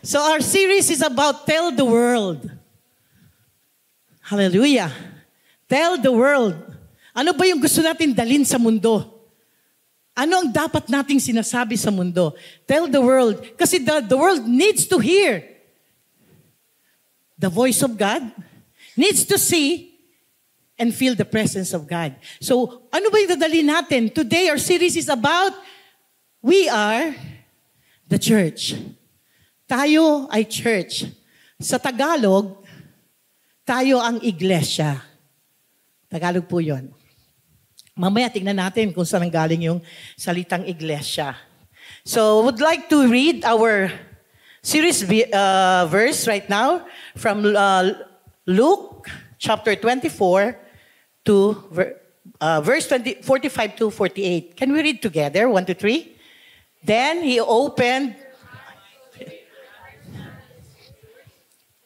So our series is about Tell the World. Hallelujah. Tell the world. Ano ba yung gusto natin dalhin sa mundo? Ano ang dapat nating sinasabi sa mundo? Tell the world. Kasi the world needs to hear the voice of God, needs to see and feel the presence of God. So, ano ba yung dadalhin natin? Today, our series is about we are the church. Tayo ay church. Sa Tagalog, tayo ang iglesia. Tagalog po yun. Mamaya tingnan natin kung saan galing yung salitang iglesia. So, would like to read our series verse right now from Luke chapter 24 to verse 45 to 48. Can we read together? 1 to 3. Then he opened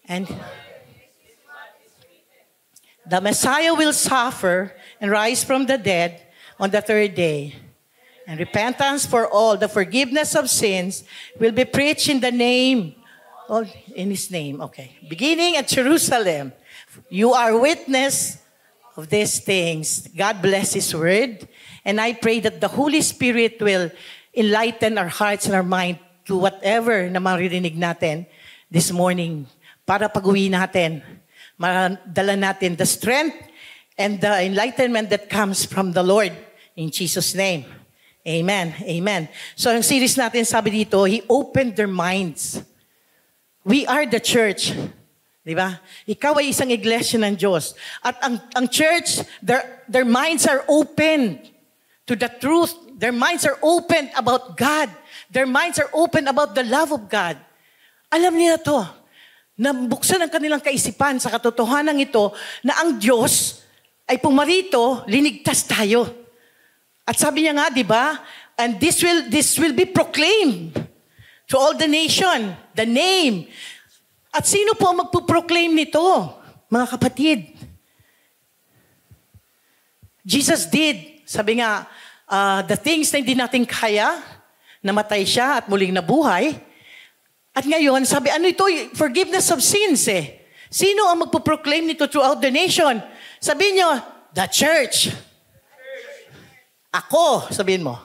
and the Messiah will suffer and rise from the dead on the third day. And repentance for all, the forgiveness of sins will be preached in the name, in His name. Okay. Beginning at Jerusalem. You are witness of these things. God bless His word. And I pray that the Holy Spirit will enlighten our hearts and our mind to whatever na maririnig natin this morning. Para pag-uwi natin, madala natin the strength and the enlightenment that comes from the Lord. In Jesus' name. Amen. Amen. So, ang series natin, sabi dito, He opened their minds. We are the church. Di ba? Ikaw ay isang iglesia ng Diyos. At ang church, their minds are open to the truth. Their minds are open about God. Their minds are open about the love of God. Alam niya to, na buksan ang kanilang kaisipan sa katotohanan ito na ang Diyos ay pumarito, linigtas tayo. At sabi niya nga, di ba? And this will be proclaimed to all the nation, the name. At sino po ang magpo-proclaim nito, mga kapatid? Jesus did. Sabi nga, the things na hindi natin kaya, namatay siya at muling nabuhay. At ngayon, sabi, ano ito? Forgiveness of sins eh. Sino ang magpo-proclaim nito throughout the nation? Sabi niyo, the church. Ako, sabihin mo.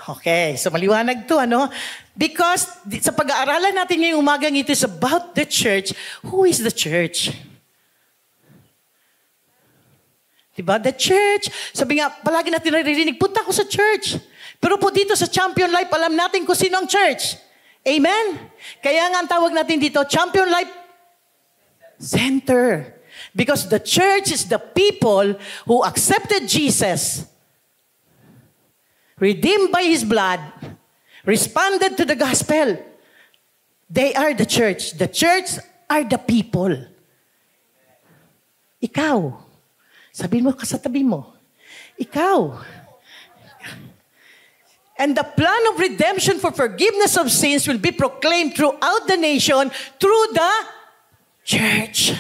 Okay, so maliwanag to, ano? Because sa pag-aaralan natin ngayong umagang ito is about the church. Who is the church? Diba? The church. Sabi nga, palagi natin naririnig, punta ko sa church. Pero po dito sa Champion Life, alam natin kung sino ang church. Amen? Kaya nga ang tawag natin dito, Champion Life Center. Because the church is the people who accepted Jesus, redeemed by His blood, responded to the gospel. They are the church. The church are the people. Ikaw. Sabihin mo sa tabi mo. Ikaw. And the plan of redemption for forgiveness of sins will be proclaimed throughout the nation through the church.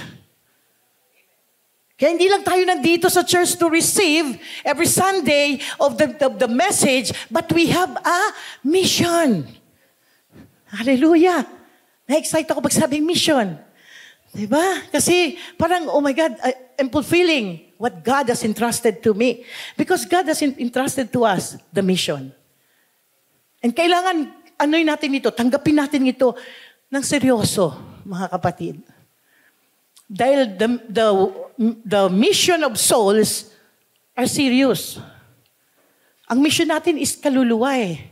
Kaya hindi lang tayo nandito sa church to receive every Sunday of the message, but we have a mission. Hallelujah. Na-excite ako pag sabing mission. Diba? Kasi parang, oh my God, I'm fulfilling what God has entrusted to me. Because God has entrusted to us the mission. And kailangan, ano'y natin ito, tanggapin natin ito ng seryoso, mga kapatid. Dahil the mission of souls are serious. Ang mission natin is kaluluwa eh.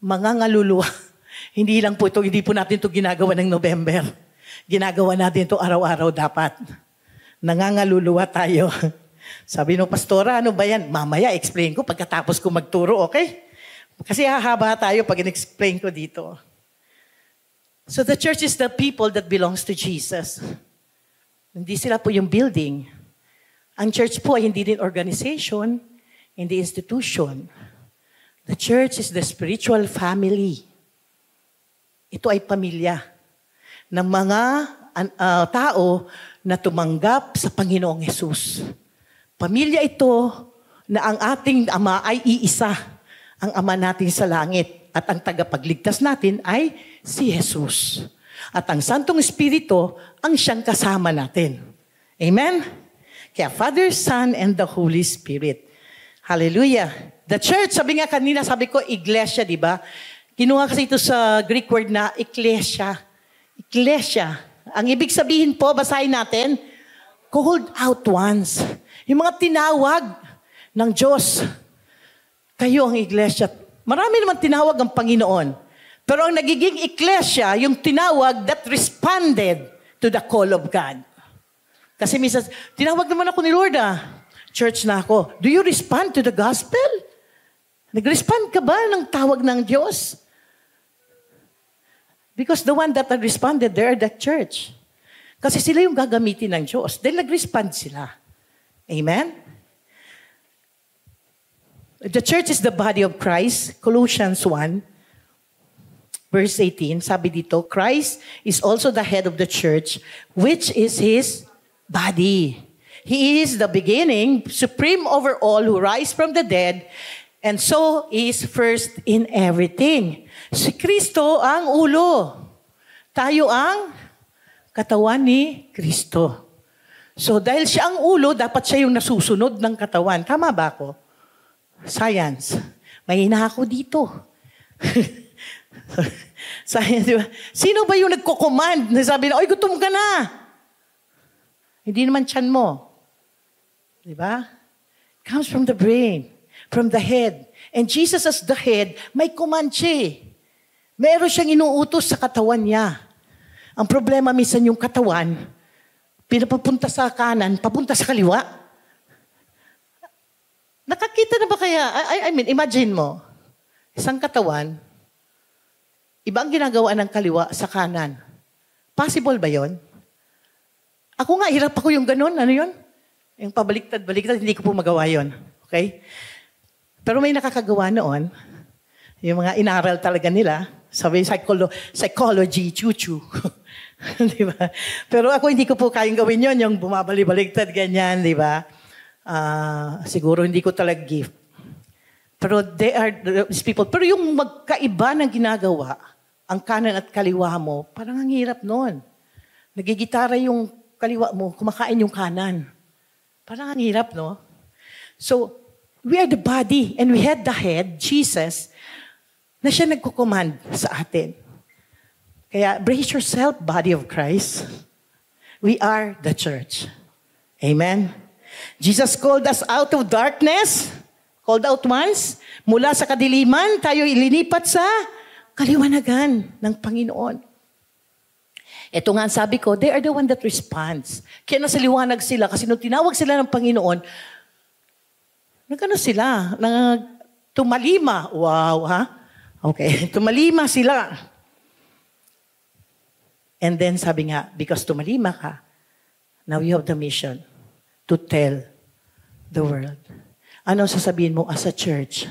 Mga ngaluluwa. Hindi lang po ito, hindi po natin ito ginagawa ng November. Ginagawa natin ito araw-araw dapat. Nangangaluluwa tayo. Sabi ng pastora, ano ba yan? Mamaya, explain ko pagkatapos ko magturo, okay? Kasi hahaba tayo pag in-explain ko dito. So the church is the people that belongs to Jesus. Hindi sila po yung building. Ang church po ay hindi din organization, hindi institution. The church is the spiritual family. Ito ay pamilya ng mga tao na tumanggap sa Panginoong Hesus. Pamilya ito na ang ating Ama ay iisa, ang Ama natin sa langit. At ang tagapagligtas natin ay si Jesus. At ang Santong Espiritu ang siyang kasama natin. Amen? Kaya Father, Son, and the Holy Spirit. Hallelujah. The church, sabi nga kanina, sabi ko, iglesia, di ba? Kinuha kasi ito sa Greek word na ecclesia. Ecclesia. Ang ibig sabihin po, basahin natin, called out ones. Yung mga tinawag ng Diyos. Kayo ang iglesia. Marami naman tinawag ang Panginoon. Pero ang nagiging ecclesia, yung tinawag that responded to the call of God. Kasi minsan, tinawag naman ako ni Lord church na ako. Do you respond to the gospel? Nag-respond ka ba ng tawag ng Diyos? Because the one that responded, they are the church. Kasi sila yung gagamitin ng Diyos. Then nag-respond sila. Amen? The church is the body of Christ. Colossians 1. Verse 18, sabi dito, Christ is also the head of the church, which is His body. He is the beginning, supreme over all who rise from the dead, and so is first in everything. Si Kristo ang ulo. Tayo ang katawan ni Kristo. So dahil siya ang ulo, dapat siya yung nasusunod ng katawan. Tama ba ako? Science. Mahina ako dito. Science, diba? Sino ba yung nagko-command? Sabi na, oy, gutom ka na. Hindi naman tiyan mo. Diba? Comes from the brain, from the head. And Jesus as the head, may command siya. Meron siyang inuutos sa katawan niya. Ang problema minsan yung katawan, pinapapunta sa kanan, papunta sa kaliwa. Nakakita na ba kaya? I mean, imagine mo, isang katawan, iba ang ginagawa ng kaliwa sa kanan. Possible ba yon? Ako nga, hirap ako yung ganun. Ano yon? Yung pabaliktad-baliktad, hindi ko po magawa yon. Okay? Pero may nakakagawa noon. Yung mga inaral talaga nila. Sabi, psychology, chuchu. Di ba? Pero ako, hindi ko po kayang gawin yon. Yung bumabalik-baliktad, ganyan, di ba? Siguro hindi ko talaga gift. Pero they are these people. Pero yung magkaiba ng ginagawa, ang kanan at kaliwa mo, parang ang hirap nun. Nagigitara yung kaliwa mo, kumakain yung kanan. Parang ang hirap, no? So, we are the body and we had the head, Jesus, na siya nagkukommand sa atin. Kaya, brace yourself, body of Christ. We are the church. Amen? Jesus called us out of darkness, called out once, mula sa kadiliman, tayo ilinipat sa kaliwanagan ng Panginoon. Ito nga sabi ko, they are the one that responds. Kaya nasa liwanag sila kasi nung tinawag sila ng Panginoon, nagano sila, tumalima. Wow, ha? Okay, tumalima sila. And then sabi nga, because tumalima ka, now you have the mission to tell the world. Ano sasabihin mo as a church?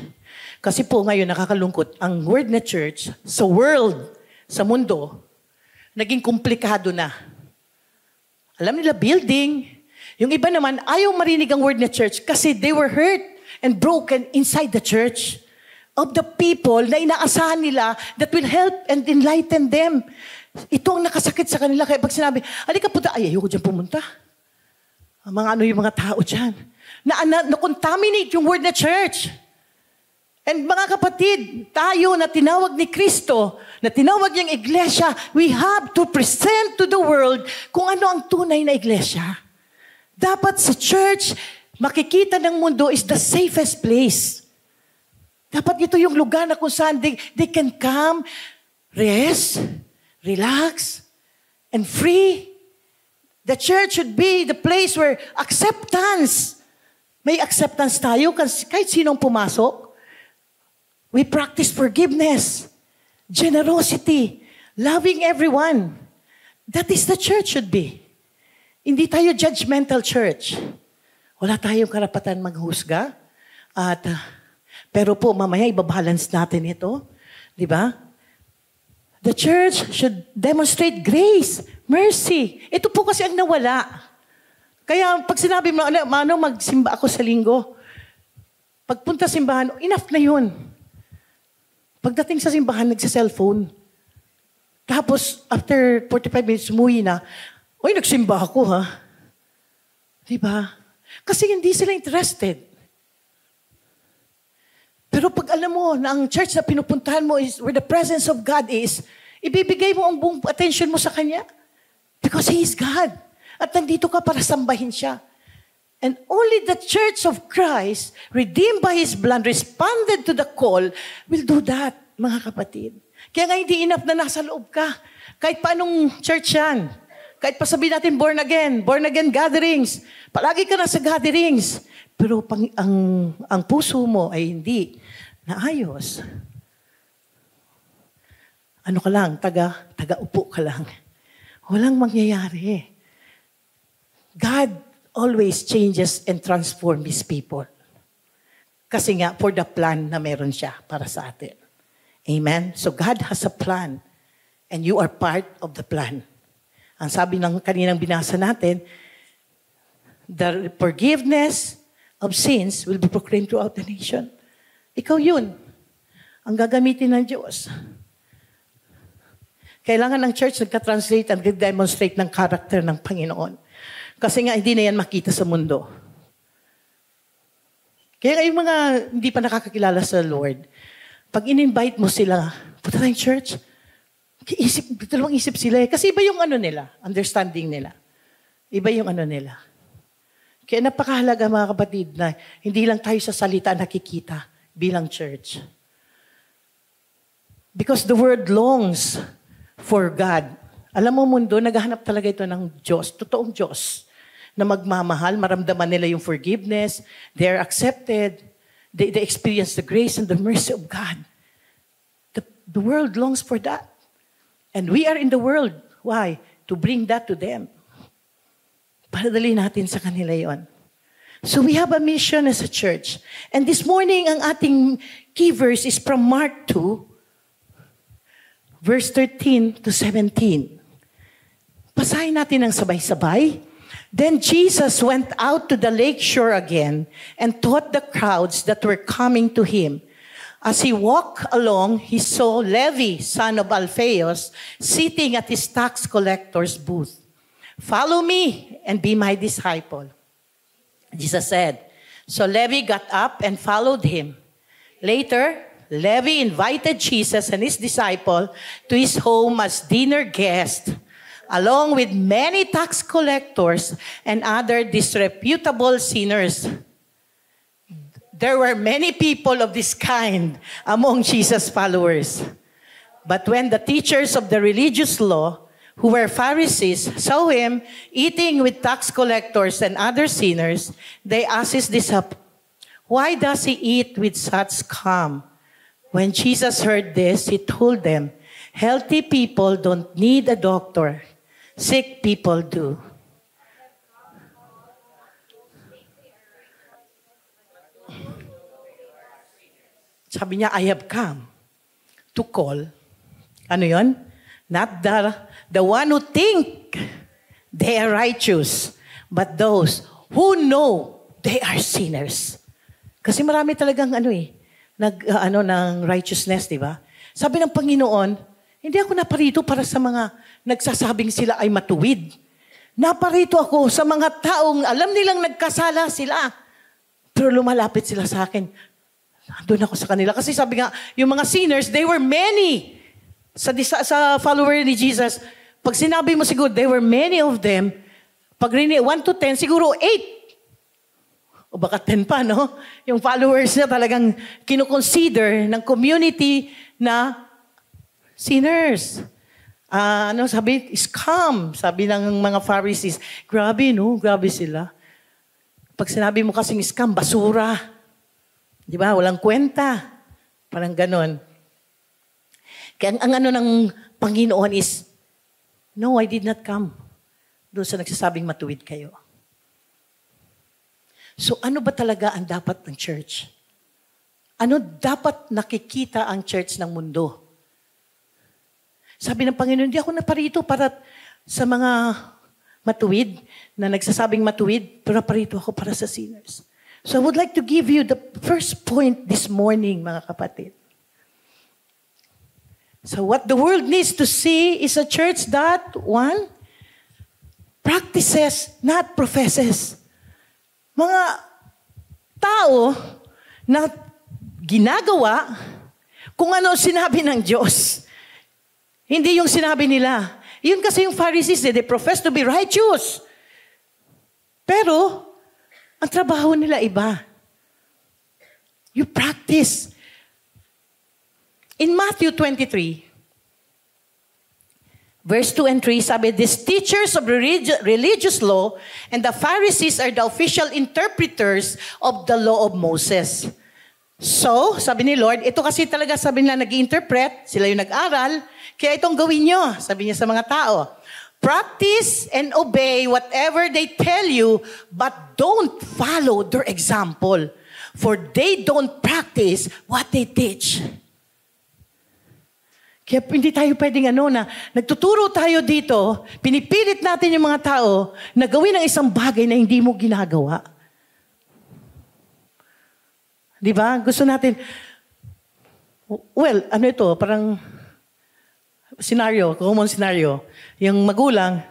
Kasi po ngayon nakakalungkot, ang word na church sa world, sa mundo, naging komplikado na. Alam nila, building. Yung iba naman, ayaw marinig ang word na church kasi they were hurt and broken inside the church of the people na inaasahan nila that will help and enlighten them. Ito ang nakasakit sa kanila. Kaya pag sinabi, halika punta, ayoko dyan pumunta. Yung mga tao dyan. Na-contaminate yung word na church. And mga kapatid, tayo na tinawag ni Kristo, na tinawag niyang iglesia, we have to present to the world kung ano ang tunay na iglesia. Dapat sa church, makikita ng mundo is the safest place. Dapat ito yung lugar na kung saan they can come, rest, relax, and free. The church should be the place where acceptance. May acceptance tayo kahit sinong pumasok. We practice forgiveness, generosity, loving everyone. That is the church should be. Hindi tayo judgmental church. Wala tayong karapatan maghusga. Pero po, mamaya ibabalance natin ito. Di ba? The church should demonstrate grace, mercy. Ito po kasi ang nawala. Kaya pag sinabi mo, magsimba ako sa linggo, pagpunta simbahan, enough na yun. Pagdating sa simbahan, nagsa-cellphone. Tapos, after 45 minutes, umuwi na, uy, nagsimba ako ha. Diba? Kasi hindi sila interested. Pero pag alam mo na ang church na pinupuntahan mo is where the presence of God is, ibibigay mo ang buong attention mo sa Kanya. Because He is God. At nandito ka para sambahin siya. And only the church of Christ, redeemed by His blood, responded to the call, will do that, mga kapatid. Kaya nga hindi enough na nasa loob ka. Kahit paanong church yan. Kahit pa sabihin natin born again gatherings. Palagi ka na sa gatherings. Pero ang puso mo ay hindi naayos. Ano ka lang, taga-upo ka lang. Walang mangyayari. God always changes and transforms His people. Kasi nga, for the plan na meron siya para sa atin. Amen? So God has a plan. And you are part of the plan. Ang sabi ng kaninang binasa natin, the forgiveness of sins will be proclaimed throughout the nation. Ikaw yun. Ang gagamitin ng Diyos. Kailangan ng church nagka-translate at nag-demonstrate ng character ng Panginoon. Kasi nga, hindi na yan makita sa mundo. Kaya yung mga hindi pa nakakakilala sa Lord, pag in-invite mo sila, punta tayong church, dalawang isip sila eh. Kasi iba yung nila, understanding nila. Iba yung nila. Kaya napakahalaga mga kapatid na hindi lang tayo sa salita nakikita bilang church. Because the world longs for God. Alam mo mundo, naghahanap talaga ito ng Diyos, totoong Diyos, na magmamahal, maramdaman nila yung forgiveness, they are accepted, they experience the grace and the mercy of God. The world longs for that. And we are in the world. Why? To bring that to them. Para dali natin sa kanila yon. So we have a mission as a church. And this morning, ang ating key verse is from Mark 2, verse 13 to 17. Basahin natin ang sabay-sabay. Then Jesus went out to the lake shore again and taught the crowds that were coming to Him. As He walked along, He saw Levi, son of Alphaeus, sitting at his tax collector's booth. "Follow me and be my disciple," Jesus said. So Levi got up and followed Him. Later, Levi invited Jesus and His disciple to his home as dinner guests, along with many tax collectors and other disreputable sinners. There were many people of this kind among Jesus' followers. But when the teachers of the religious law, who were Pharisees, saw Him eating with tax collectors and other sinners, they asked His disciples, "Why does He eat with such scum?" When Jesus heard this, He told them, "Healthy people don't need a doctor. Sick people do." Sabi niya, "I have come to call," ano yon? Not the one who think they are righteous, but those who know they are sinners. Kasi marami talagang ng righteousness, di ba? Sabi ng Panginoon, hindi ako naparito para sa mga nagsasabing sila ay matuwid. Naparito ako sa mga taong alam nilang nagkasala sila, pero lumalapit sila sa akin. Doon ako sa kanila. Kasi sabi nga, yung mga sinners, they were many. Sa follower ni Jesus, pag sinabi mo siguro, there were many of them, pag 1 to 10, siguro 8. O baka 10 pa, no? Yung followers niya talagang kinukonsider ng community na sinners. Sabi, scum, sabi ng mga Pharisees. Grabe, no? Grabe sila. Pag sinabi mo kasing scum, basura. Di ba? Walang kwenta. Parang ganon. Kaya ang ng Panginoon is, "No, I did not come." Doon sa nagsasabing matuwid kayo. So ano ba talaga ang dapat ng church? Ano dapat nakikita ang church ng mundo? Sabi ng Panginoon, hindi ako naparito para sa mga matuwid, na nagsasabing matuwid, pero naparito ako para sa sinners. So I would like to give you the first point this morning, mga kapatid. So what the world needs to see is a church that, one, practices, not professes. Mga tao na ginagawa kung ano sinabi ng Diyos. Hindi yung sinabi nila. Yun kasi yung Pharisees, they profess to be righteous. Pero, ang trabaho nila iba. You practice. In Matthew 23, verse 2 and 3, sabi, these teachers of religious law and the Pharisees are the official interpreters of the law of Moses. So, sabi ni Lord, ito kasi talaga sabi nila nag-i-interpret, sila yung nag-aral, kaya itong gawin nyo, sabi niya sa mga tao. Practice and obey whatever they tell you, but don't follow their example. For they don't practice what they teach. Kaya hindi tayo pwedeng na nagtuturo tayo dito, pinipilit natin yung mga tao na gawin ang isang bagay na hindi mo ginagawa. Di ba? Gusto natin, well, ito, parang common scenario, yung magulang,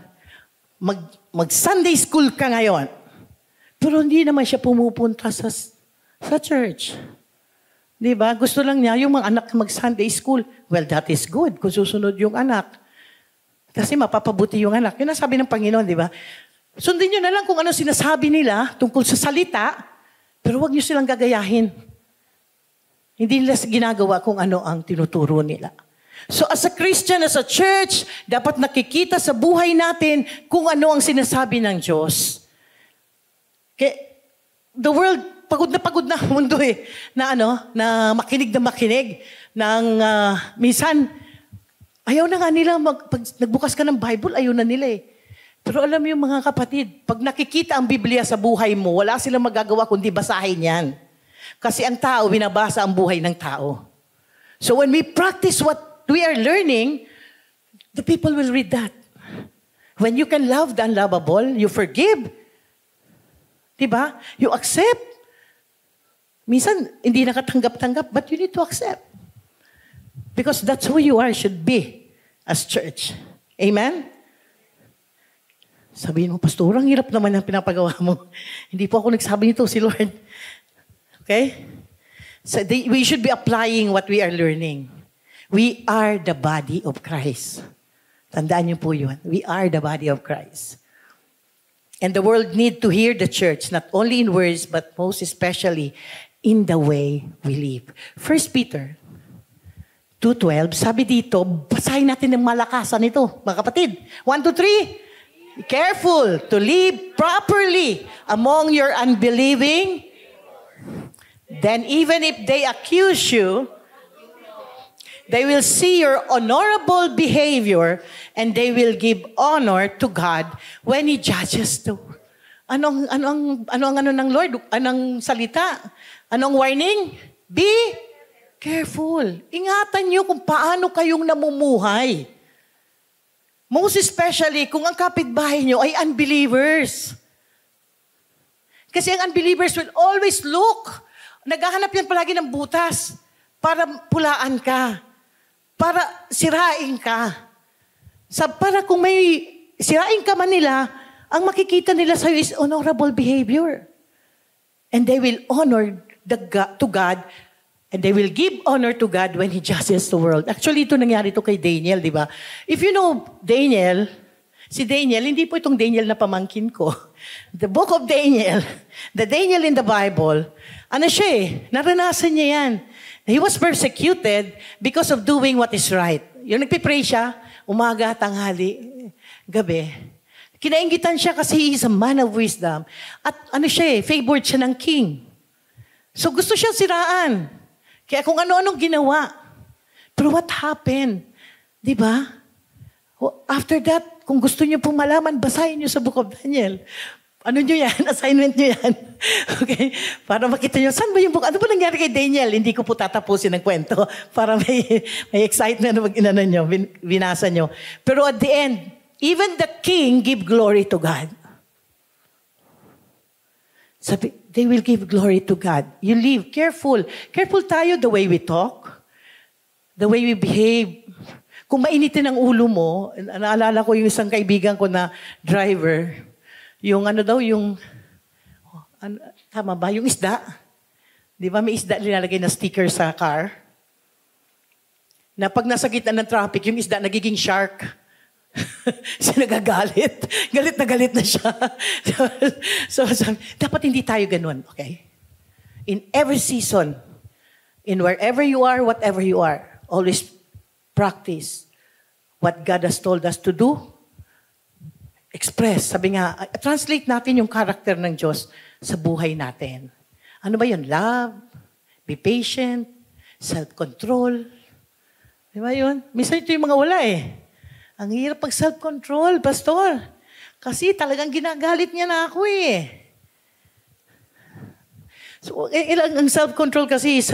mag-Sunday school ka ngayon, pero hindi naman siya pumupunta sa church. Di ba? Gusto lang niya yung mga anak mag-Sunday school. Well, that is good kung susunod yung anak. Kasi mapapabuti yung anak. Yun ang sabi ng Panginoon, di ba? Sundin nyo na lang kung ano sinasabi nila tungkol sa salita, pero huwag nyo silang gagayahin. Hindi nila ginagawa kung ano ang tinuturo nila. So as a Christian, as a church, dapat nakikita sa buhay natin kung ano ang sinasabi ng Diyos. Okay, the world, pagod na mundo na makinig minsan, ayaw na nga nila, pag nagbukas ka ng Bible, ayaw na nila eh. Pero alam mo yung mga kapatid, pag nakikita ang Biblia sa buhay mo, wala silang magagawa kundi basahin yan. Kasi ang tao, binabasa ang buhay ng tao. So when we practice what we are learning, the people will read that. When you can love the unlovable, you forgive. Diba? You accept. Minsan, hindi nakatanggap-tanggap, but you need to accept. Because that's who you are, should be, as church. Amen? Sabihin mo, Pastor, ang hirap naman ang pinapagawa mo. Hindi po ako nagsabi nito, si Lord. Okay? So we should be applying what we are learning. We are the body of Christ. Tandaan niyo po yun. We are the body of Christ. And the world need to hear the church, not only in words, but most especially in the way we live. 1 Peter 2:12, sabi dito, basahin natin ng malakasan ito, mga kapatid. 1, 2, 3. Be careful to live properly among your unbelieving. Then even if they accuse you, they will see your honorable behavior and they will give honor to God when He judges the world. Anong ng Lord? Anong salita? Anong warning? Be careful. Ingatan niyo kung paano kayong namumuhay. Most especially kung ang kapitbahay niyo ay unbelievers. Kasi ang unbelievers will always look. Naghahanap yan palagi ng butas para pulaan ka. Para sirain ka. Para kung may sirain ka man nila, ang makikita nila sa'yo is honorable behavior. And they will honor to God, and they will give honor to God when He judges the world. Actually, ito nangyari ito kay Daniel, di ba? If you know Daniel, si Daniel, hindi po itong Daniel na pamangkin ko. The book of Daniel, the Daniel in the Bible, naranasan niya yan. He was persecuted because of doing what is right. Yung nagpipray siya, umaga, tanghali, gabi. Kinaingitan siya kasi he is a man of wisdom. At favored siya ng king. So gusto siya siraan. Kaya kung ano-anong ginawa. Pero what happened? Diba? After that, kung gusto niyo pong malaman, basahin niyo sa Book of Daniel. Ano nyo yan? Assignment nyo yan. Okay? Para makita nyo, saan ba yung book? Ano ba nangyari kay Daniel? Hindi ko po tatapusin ng kwento para may excitement na binasa nyo. Pero at the end, even the king give glory to God. Sabi, they will give glory to God. You live careful. Careful tayo the way we talk, the way we behave kung mainitin ang ulo mo, naalala ko yung isang kaibigan ko na driver, yung tama ba? Yung isda. Di ba may isda nilalagay na sticker sa car? Na pag nasa gitna ng traffic, yung isda nagiging shark. Siya nagagalit. Galit na siya. so, dapat hindi tayo ganun, okay? In every season, in wherever you are, whatever you are, always practice what God has told us to do. Express. Sabi nga, translate natin yung character ng Diyos sa buhay natin. Ano ba yun? Love, be patient, self-control. Di ba yun? Minsan ito yung mga wala eh. Ang hirap pag self-control, pastor. Kasi talagang ginagalit niya na ako eh. So, ang self-control kasi is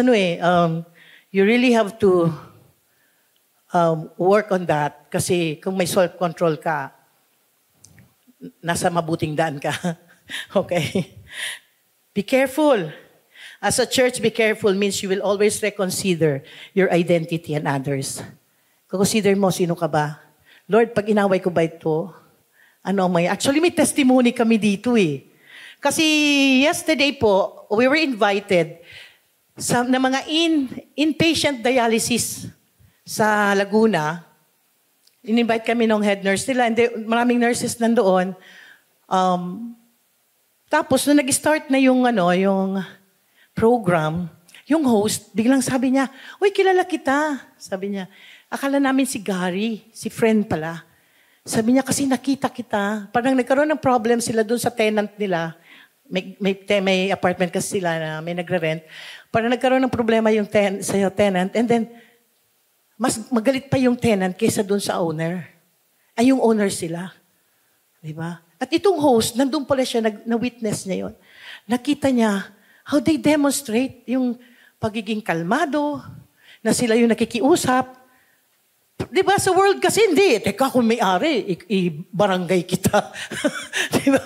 you really have to work on that. Kasi kung may self-control ka, nasa mabuting daan ka. Okay? Be careful. As a church, be careful means you will always reconsider your identity and others. Consider mo, sino ka ba? Lord, pag inaway ko ba ito? Actually, may testimony kami dito eh. Kasi yesterday po, we were invited na mga inpatient dialysis sa Laguna. In-invite kami ng head nurse nila. And maraming nurses nandoon. Tapos, nung nag-start na yung program, yung host, biglang sabi niya, "Uy, kilala kita." Sabi niya, akala namin si Gary, si friend pala. Sabi niya, kasi nakita kita. Parang nagkaroon ng problem sila doon sa tenant nila. May apartment kasi sila na may nagre-rent. Parang nagkaroon ng problema yung sa tenant. And then, mas magalit pa yung tenant kaysa doon sa owner. Ay, yung owner sila. Diba? At itong host, nandun pala siya, na-witness niya yon. Nakita niya how they demonstrate yung pagiging kalmado, na sila yung nakikiusap. Diba, sa world kasi hindi. Teka, kung may-ari, i-barangay kita. Diba?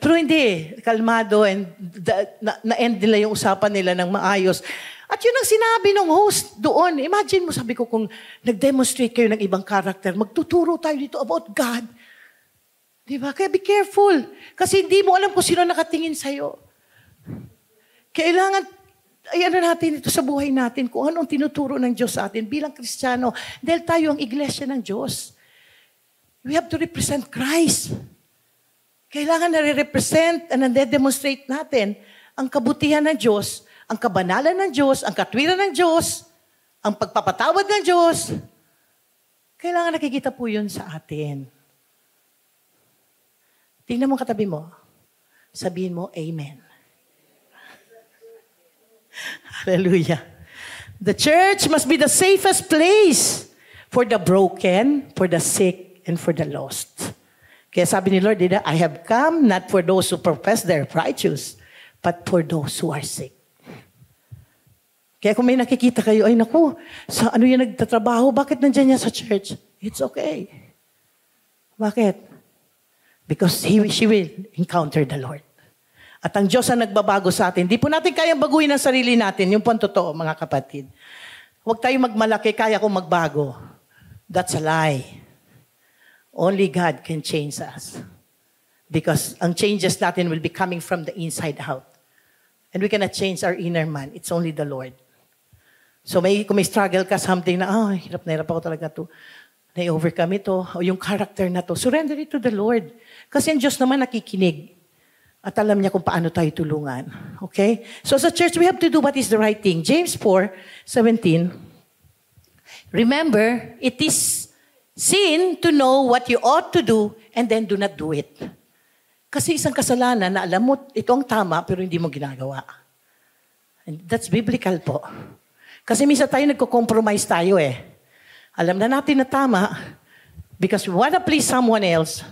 Pero hindi. Kalmado and na-end nila yung usapan nila ng maayos. At yun ang sinabi ng host doon. Imagine mo, sabi ko, kung nag-demonstrate kayo ng ibang character, magtuturo tayo dito about God. Diba? Kaya be careful. Kasi hindi mo alam kung sino nakatingin sa'yo. Kailangan natin ito sa buhay natin, kung anong tinuturo ng Diyos sa atin bilang Kristiyano. Dahil tayo ang iglesia ng Diyos. We have to represent Christ. Kailangan na-represent and na-demonstrate natin ang kabutihan ng Diyos, ang kabanalan ng Diyos, ang katwiran ng Diyos, ang pagpapatawad ng Diyos. Kailangan nakikita po yun sa atin. Tingnan mo katabi mo. Sabihin mo, Amen. Hallelujah. The church must be the safest place for the broken, for the sick, and for the lost. Kaya sabi ni Lord, I have come not for those who profess they're righteous, but for those who are sick. Kaya kung may nakikita kayo, ay naku, sa ano yung nagtatrabaho, bakit nandyan niya sa church? It's okay. Bakit? Because she will encounter the Lord. At ang Diyos ang nagbabago sa atin. Di po natin kayang baguhin ang sarili natin. Yung po ang totoo, mga kapatid. Huwag tayong magmalaki, kaya kong magbago. That's a lie. Only God can change us. Because ang changes natin will be coming from the inside out. And we cannot change our inner man. It's only the Lord. So kung may struggle ka, something na, hirap na hirap ako talaga to. Na-overcome ito. O yung character na to. Surrender it to the Lord. Kasi ang Diyos naman nakikinig. At alam niya kung paano tayo tulungan. Okay? So as a church, we have to do what is the right thing. James 4:17. Remember, it is sin to know what you ought to do and then do not do it. Kasi isang kasalanan na alam mo ito ang tama pero hindi mo ginagawa. And that's biblical po. Kasi minsan tayo nagko-compromise tayo eh. Alam na natin na tama because we want to please someone else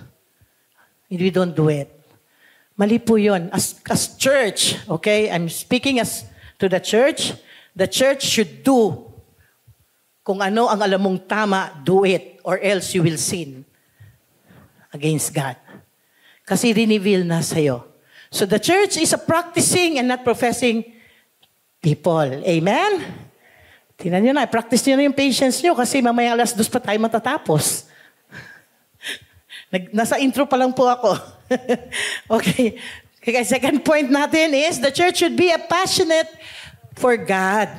and we don't do it. Mali po yun. As church, okay? I'm speaking to the church should do. Kung ano ang alam mong tama, do it. Or else you will sin against God. Kasi reveal na sa'yo. So the church is a practicing and not professing people. Amen? Tingnan nyo na, practice nyo na yung patience nyo kasi mamaya 2:00 pa tayo matatapos. Nasa intro pa lang po ako. Okay. Kaya second point natin is the church should be a passionate for God.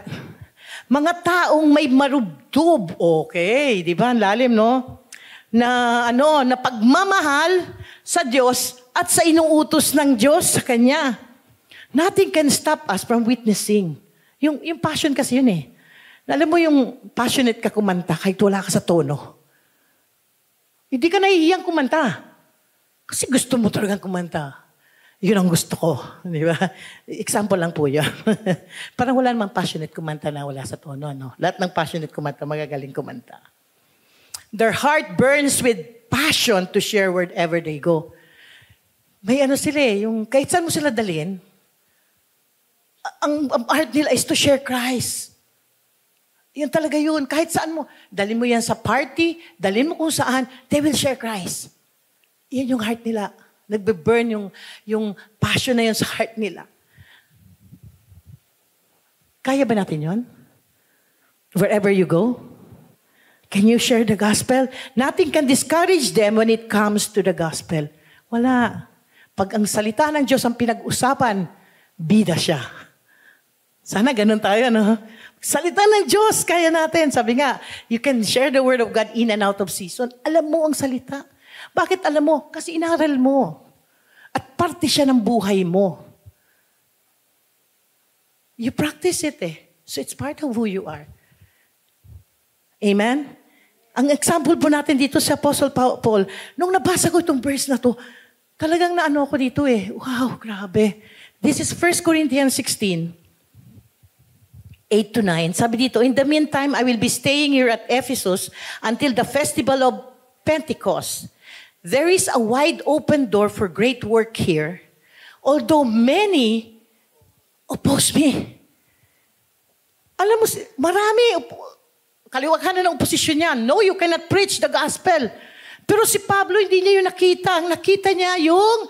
Mga taong may marubdob. Okay. Di ba? Ang lalim, no? Na pagmamahal sa Diyos at sa inuutos ng Diyos sa Kanya. Nothing can stop us from witnessing. Yung passion kasi yun eh. Alam mo yung passionate ka kumanta kahit wala ka sa tono. Hindi ka nahihiyang kumanta. Kasi gusto mo talagang kumanta. Yun ang gusto ko. Di ba? Example lang po yun. Parang wala namang passionate kumanta na wala sa tono. No? Lahat ng passionate kumanta, magagaling kumanta. Their heart burns with passion to share wherever they go. May sila eh, yung kahit saan mo sila dalhin, ang heart nila is to share Christ. Yan talaga yun. Kahit saan mo. Dalhin mo yan sa party, dalhin mo kung saan, they will share Christ. Yan yung heart nila. Nagbe-burn yung passion na yun sa heart nila. Kaya ba natin yun? Wherever you go? Can you share the gospel? Nothing can discourage them when it comes to the gospel. Wala. Pag ang salita ng Diyos ang pinag-usapan, bida siya. Sana ganun tayo, no? Salita ng Diyos, kaya natin. Sabi nga, you can share the word of God in and out of season. Alam mo ang salita. Bakit alam mo? Kasi inaral mo. At parte siya ng buhay mo. You practice it eh. So it's part of who you are. Amen? Ang example po natin dito sa Apostle Paul, nung nabasa ko itong verse na to, talagang naano ko dito eh. Wow, grabe. This is 1 Corinthians 16. 8-9. Sabi dito, in the meantime, I will be staying here at Ephesus until the festival of Pentecost. There is a wide open door for great work here, although many oppose me. Alam mo, marami, kaliwaghanan ng oposisyon niya. No, you cannot preach the gospel. Pero si Pablo, hindi niya yung nakita. Ang nakita niya yung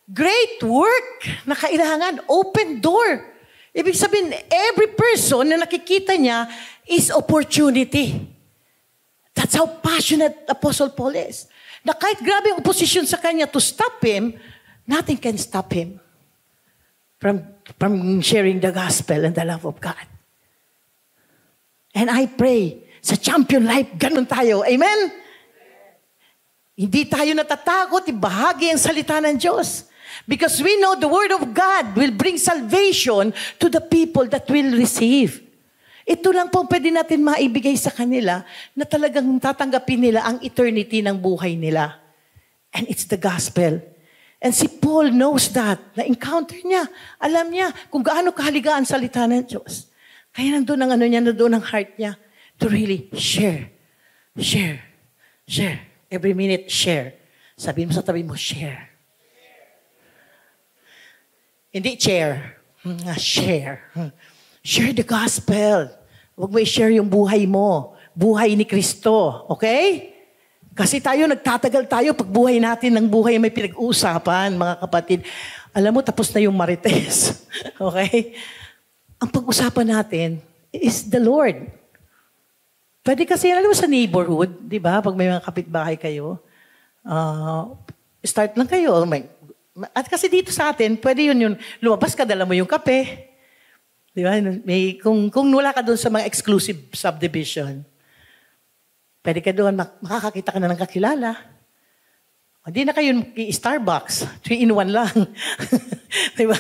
great work na kailangan, open door. Ibig sabihin, every person na nakikita niya is opportunity. That's how passionate Apostle Paul is. Na kahit grabe ang opposition sa kanya to stop him, nothing can stop him from sharing the gospel and the love of God. And I pray, sa Champion Life, ganun tayo. Amen? Hindi tayo natatakot, ibahagi ang salita ng Diyos. Because we know the Word of God will bring salvation to the people that will receive. Ito lang po pwede natin maibigay sa kanila na talagang tatanggapin nila ang eternity ng buhay nila. And it's the gospel. And si Paul knows that. Na-encounter niya. Alam niya kung gaano kahaliga ang salita ng Diyos. Kaya nandun ang nandun ang heart niya to really share. Share. Share. Every minute, share. Sabihin mo sa tabi mo, share. Hindi share. Share. Share the gospel. Huwag mo i-share yung buhay mo. Buhay ni Kristo. Okay? Kasi nagtatagal tayo pag buhay natin ng buhay may pinag-uusapan, mga kapatid. Alam mo, tapos na yung marites. Okay? Ang pag-usapan natin is the Lord. Pwede kasi, alam mo sa neighborhood, di ba? Pag may mga kapitbahay kayo, start lang kayo. At kasi dito sa atin, pwede yun lumabas ka, dala mo yung kape. Di ba? Kung wala ka doon sa mga exclusive subdivision, pwede ka doon, makakakita ka na ng kakilala. Hindi na kayo Starbucks. 3-in-1 lang. Di ba?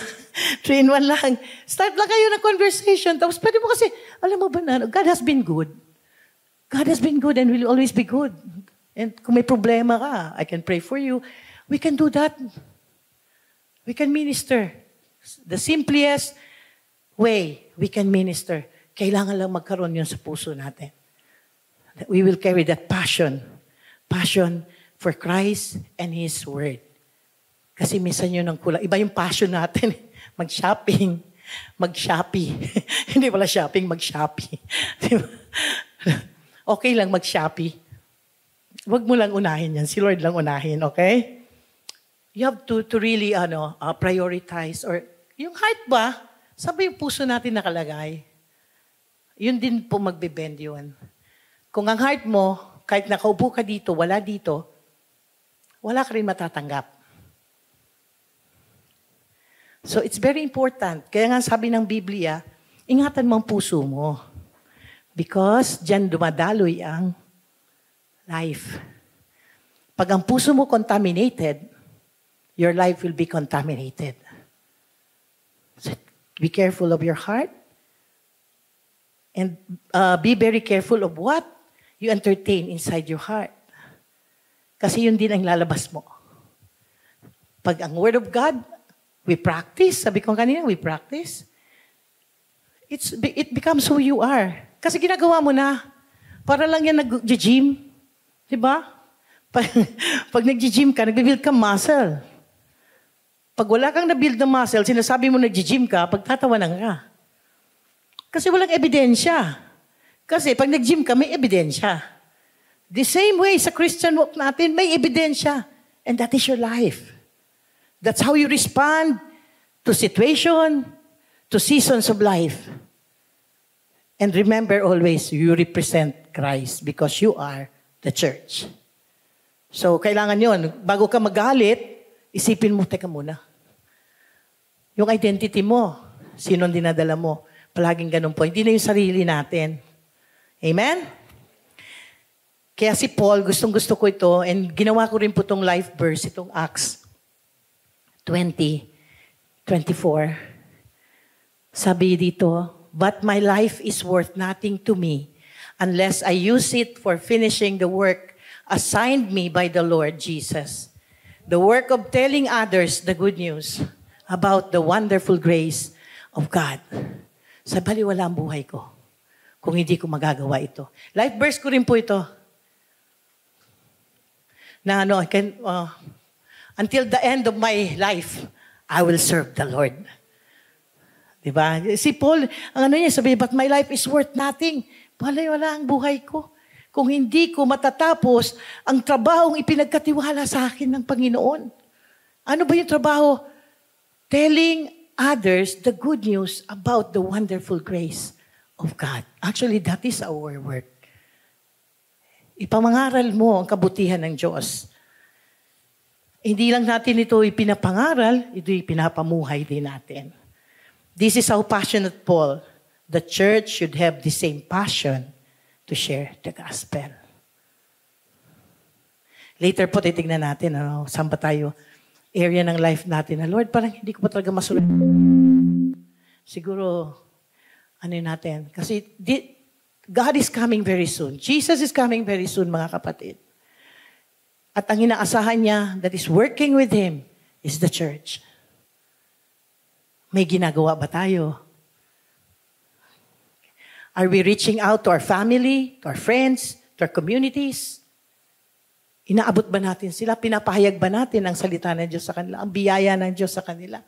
3-in-1 lang. Start lang kayo ng conversation. Tapos pwede mo kasi, alam mo ba na, God has been good. God has been good and will always be good. And kung may problema ka, I can pray for you. We can do that. We can minister. The simplest way we can minister. Kailangan lang magkaroon yun sa puso natin. That we will carry that passion. Passion for Christ and His Word. Kasi minsan yun ang kulang. Iba yung passion natin. Mag-shopping. Mag-shopping. Hindi pala shopping, mag-shopping. Okay lang mag-shopping. Huwag mo lang unahin yan. Si Lord lang unahin, okay? You have to really prioritize. Or yung heart ba? Saan ba yung puso natin nakalagay? Yun din po magbe-bend yun. Kung ang heart mo, kahit nakaupo ka dito, wala ka rin matatanggap. So it's very important. Kaya nga sabi ng Biblia, ingatan mo ang puso mo. Because dyan dumadaloy ang life. Pag ang puso mo contaminated, your life will be contaminated. So be careful of your heart. And be very careful of what you entertain inside your heart. Kasi yun din ang lalabas mo. Pag ang Word of God, we practice. Sabi ko kanina, we practice. It becomes who you are. Kasi ginagawa mo na. Para lang yan nag-gym. Diba? Pag nag-gym ka, nag-build ka muscle. Pag wala kang na-build na muscle, sinasabi mo nag-gym ka, pagtatawanan ka. Kasi walang ebidensya. Kasi pag nag-gym ka, may ebidensya. The same way sa Christian walk natin, may ebidensya. And that is your life. That's how you respond to situation, to seasons of life. And remember always, you represent Christ because you are the church. So, kailangan yun. Bago ka magalit, isipin mo, teka muna. Yung identity mo, sinong dinadala mo, palaging ganun po. Hindi na yung sarili natin. Amen? Kaya si Paul, gustong-gusto ko ito, and ginawa ko rin po itong life verse, itong Acts 20:24. Sabi dito, but my life is worth nothing to me unless I use it for finishing the work assigned me by the Lord Jesus. The work of telling others the good news about the wonderful grace of God. Sa baliwala ang buhay ko kung hindi ko magagawa ito. Life verse ko rin po ito. Na until the end of my life, I will serve the Lord. Diba? Si Paul, ang niya, sabi, but my life is worth nothing. Baliwala ang buhay ko. Kung hindi ko matatapos ang trabahong ipinagkatiwala sa akin ng Panginoon. Ano ba yung trabaho? Telling others the good news about the wonderful grace of God. Actually, that is our work. Ipamangaral mo ang kabutihan ng Diyos. Hindi lang natin ito ipinapangaral, ito ipinapamuhay din natin. This is how passionate Paul. The church should have the same passion to share the gospel. Later po, titignan natin, saan ba tayo? Area ng life natin na, Lord, parang hindi ko pa talaga masulat. Siguro, natin? Kasi God is coming very soon. Jesus is coming very soon, mga kapatid. At ang inaasahan niya that is working with Him is the church. May ginagawa ba tayo? Are we reaching out to our family, to our friends, to our communities? Inaabot ba natin sila? Pinapahayag ba natin ang salita ng Diyos sa kanila? Ang biyaya ng Diyos sa kanila?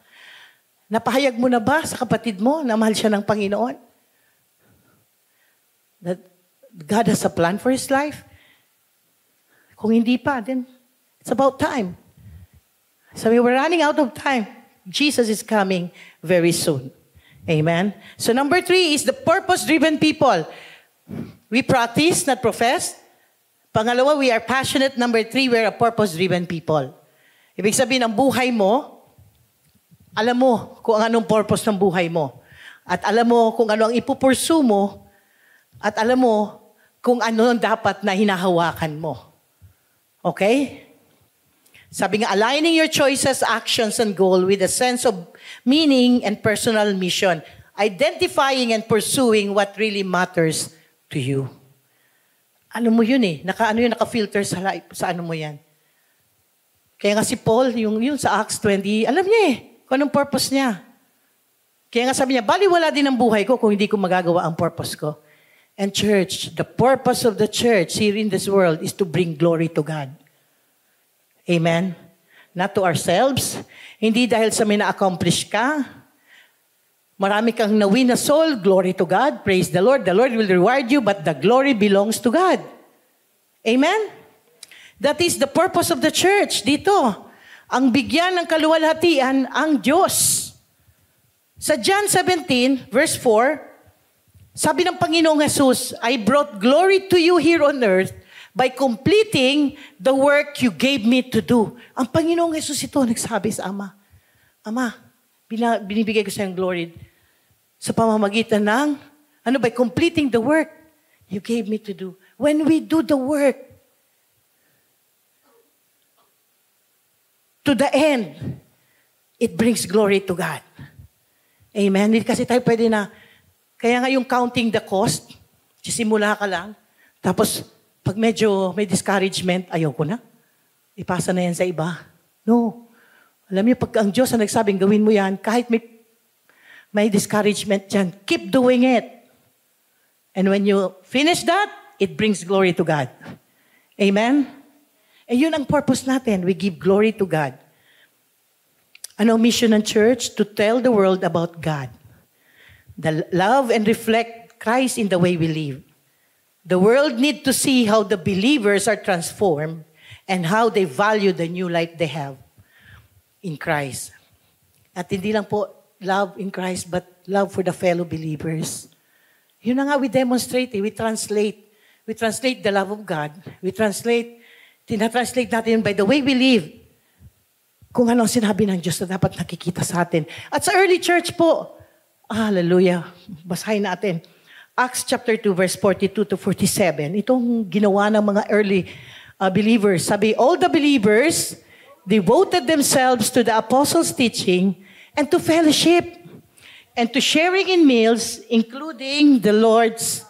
Napahayag mo na ba sa kapatid mo na mahal siya ng Panginoon? That God has a plan for his life? Kung hindi pa, then it's about time. So we're running out of time. Jesus is coming very soon. Amen? So number 3 is the purpose-driven people. We practice, not profess. Pangalawa, we are passionate. Number 3, we're a purpose-driven people. Ibig sabihin, ang buhay mo, alam mo kung anong purpose ng buhay mo. At alam mo kung ano ang ipupursue mo. At alam mo kung ano ang dapat na hinahawakan mo. Okay? Sabi nga, aligning your choices, actions, and goal with a sense of meaning and personal mission. Identifying and pursuing what really matters to you. Ano mo yun eh. Naka-filter sa ano mo yan. Kaya nga si Paul, yung sa Acts 20, alam niya eh, kung anong purpose niya. Kaya nga sabi niya, baliwala din ang buhay ko kung hindi ko magagawa ang purpose ko. And church, the purpose of the church here in this world is to bring glory to God. Amen? Not to ourselves. Hindi dahil sa may na-accomplish ka. Marami kang nawin na soul, glory to God. Praise the Lord. The Lord will reward you, but the glory belongs to God. Amen? That is the purpose of the church dito. Ang bigyan ng kaluwalhatian ang Diyos. Sa John 17, verse 4, Sabi ng Panginoong Jesus, I brought glory to you here on earth by completing the work you gave me to do. Ang Panginoong Jesus ito nagsabi sa Ama, Ama, binibigay ko sa iyong glory sa pamamagitan ng, by completing the work you gave me to do. When we do the work to the end, it brings glory to God. Amen? Hindi kasi tayo pwede na, kaya nga yung counting the cost, sisimula ka lang, tapos pag medyo may discouragement, ayoko na. Ipasa na yan sa iba. No. Alam niyo, pag ang Diyos ang nagsabing gawin mo yan, kahit may discouragement yan, keep doing it. And when you finish that, it brings glory to God. Amen? And yun ang purpose natin. We give glory to God. Ano mission ng church? To tell the world about God. The love and reflect Christ in the way we live. The world need to see how the believers are transformed and how they value the new life they have in Christ. At hindi lang po love in Christ, but love for the fellow believers. Yun na nga we demonstrate, we translate. We translate the love of God. Tinatranslate natin by the way we live. Kung anong sinabi ng Diyos na dapat nakikita sa atin. At sa early church po, hallelujah, basahin natin. Acts chapter 2, verse 42 to 47. Itong ginawa ng mga early believers. Sabi, all the believers devoted themselves to the apostles' teaching and to fellowship and to sharing in meals, including the Lord's.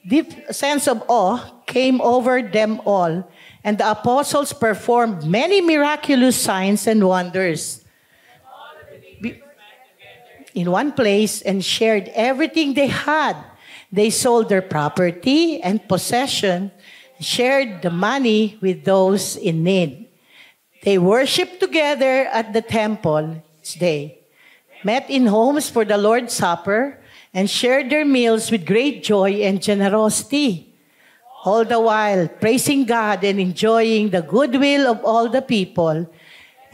Deep sense of awe came over them all, and the apostles performed many miraculous signs and wonders in one place and shared everything they had. They sold their property and possession, shared the money with those in need. They worshiped together at the temple each day, met in homes for the Lord's Supper, and shared their meals with great joy and generosity, all the while praising God and enjoying the goodwill of all the people.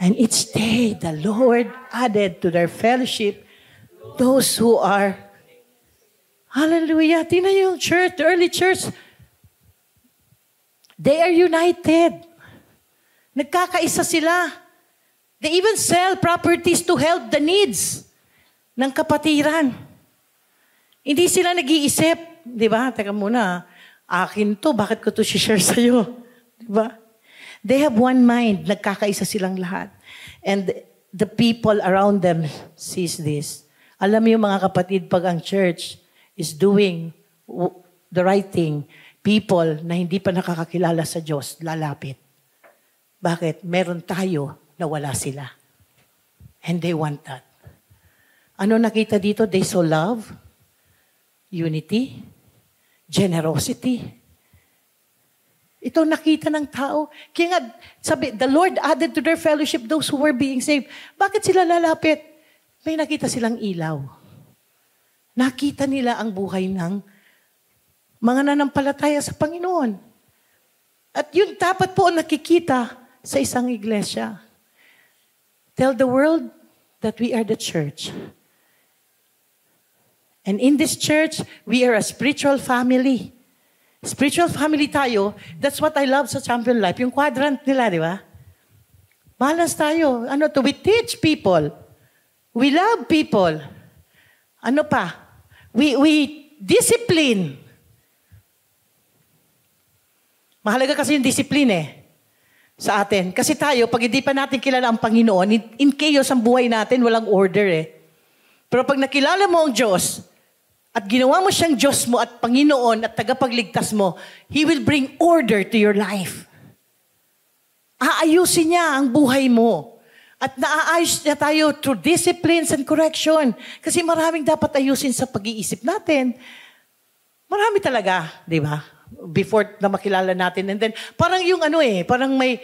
And each day the Lord added to their fellowship those who are, hallelujah, tingnan yung church, the early church, they are united. Nagkakaisa sila. They even sell properties to help the needs ng kapatiran. Hindi sila nag-iisip, di ba? Teka muna, akin to, bakit ko to share sa'yo? Di ba? They have one mind, nagkakaisa silang lahat. And the people around them sees this. Alam mo mga kapatid, pag ang church is doing the right thing, people na hindi pa nakakakilala sa Diyos, lalapit. Bakit? Meron tayo na wala sila. And they want that. Ano nakita dito? They saw love, unity, generosity. Ito nakita ng tao. Kaya nga, sabi, the Lord added to their fellowship those who were being saved. Bakit sila lalapit? May nakita silang ilaw. Nakita nila ang buhay ng mga nanampalataya sa Panginoon. At yun dapat po nakikita sa isang iglesia. Tell the world that we are the church. And in this church, we are a spiritual family. Spiritual family tayo. That's what I love sa Champion Life. Yung quadrant nila, di ba? Balance tayo. We teach people. We love people. Ano pa? We discipline. Mahalaga kasi yung discipline sa atin. Kasi tayo, pag hindi pa natin kilala ang Panginoon, in chaos ang buhay natin, walang order Pero pag nakilala mo ang Diyos, at ginawa mo siyang Diyos mo at Panginoon at tagapagligtas mo, He will bring order to your life. Aayusin niya ang buhay mo. At naaayos niya tayo through disciplines and correction. Kasi maraming dapat ayusin sa pag-iisip natin. Marami talaga, di ba? Before na makilala natin. And then, parang yung parang may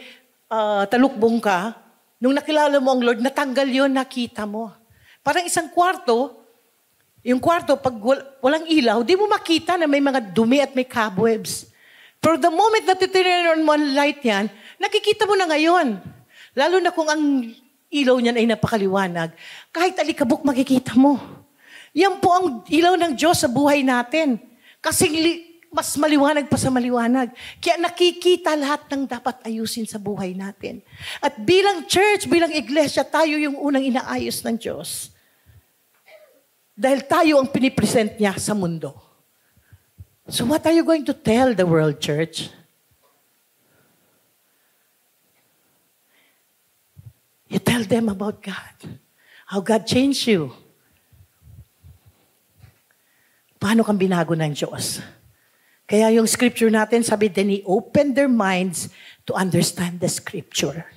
talukbong ka. Nung nakilala mo ang Lord, natanggal yon, nakita mo. Parang isang kwarto, yung kwarto, pag walang ilaw, di mo makita na may mga dumi at may cobwebs. Pero the moment na titiraan mo ang light yan, nakikita mo na ngayon. Lalo na kung ang ilaw niyan ay napakaliwanag. Kahit alikabok makikita mo. Yan po ang ilaw ng Diyos sa buhay natin. Kasi mas maliwanag pa sa maliwanag. Kaya nakikita lahat ng dapat ayusin sa buhay natin. At bilang church, bilang iglesia, tayo yung unang inaayos ng Diyos. Dahil tayo ang pinipresent niya sa mundo. So what are you going to tell the world, church? You tell them about God. How God changed you. Paano kang binago ng Diyos? Kaya yung scripture natin, sabi, then He opened their minds to understand the scripture.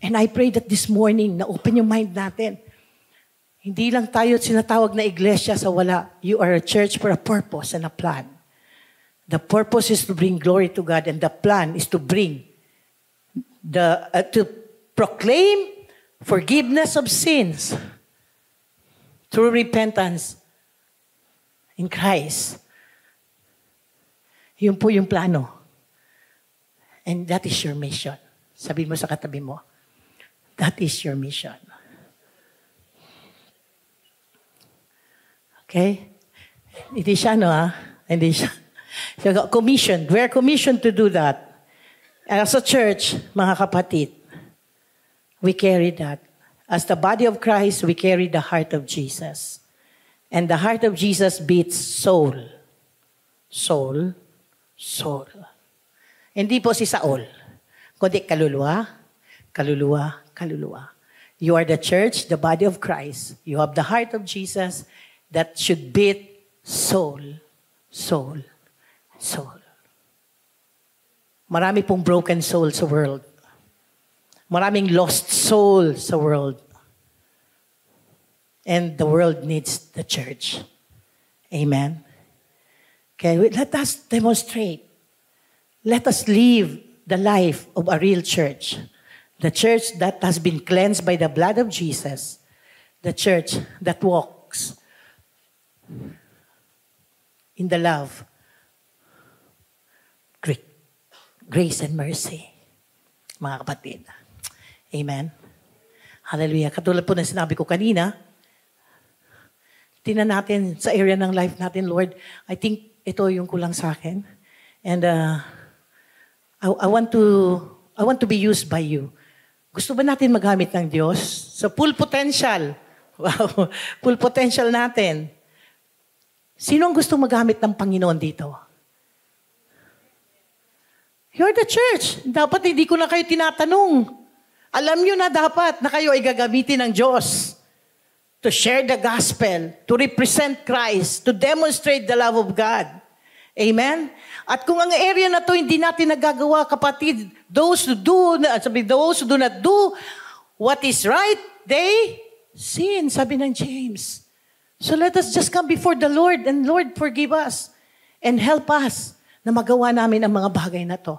And I pray that this morning, na-open yung mind natin. Hindi lang tayo sinatawag na iglesia sa wala. You are a church for a purpose and a plan. The purpose is to bring glory to God, and the plan is to bring to proclaim forgiveness of sins through repentance in Christ. Yun po yung plano. And that is your mission. Sabi mo sa katabi mo, that is your mission. Okay? Hindi siya, no, ha? Hindi siya. So, commissioned. We're commissioned to do that. As a church, mga kapatid, we carry that. As the body of Christ, we carry the heart of Jesus. And the heart of Jesus beats soul. Soul. Soul. Hindi po si Saul, kundi kaluluwa, kaluluwa, kaluluwa. You are the church, the body of Christ. You have the heart of Jesus that should beat soul, soul, soul. Marami pong broken soul sa world. Maraming lost soul sa world. And the world needs the church. Amen. Okay, let us demonstrate. Let us live the life of a real church. The church that has been cleansed by the blood of Jesus. The church that walks in the love, grace and mercy. Mga kapatid. Amen. Hallelujah. Katulad po na sinabi ko kanina, tingnan natin sa area ng life natin, Lord, I think ito yung kulang sa akin. And I want to be used by you. Gusto ba natin magamit ng Diyos? Sa full potential. Wow, full potential natin. Sino ang gusto magamit ng Panginoon dito? You're the church. Dapat hindi ko na kayo tinatanong. Alam nyo na dapat na kayo ay gagamitin ng Diyos to share the gospel, to represent Christ, to demonstrate the love of God. Amen? At kung ang area na to hindi natin nagagawa, kapatid, those who do not do what is right, they sin, sabi ng James. So let us just come before the Lord, and Lord, forgive us and help us na magawa namin ang mga bagay na to.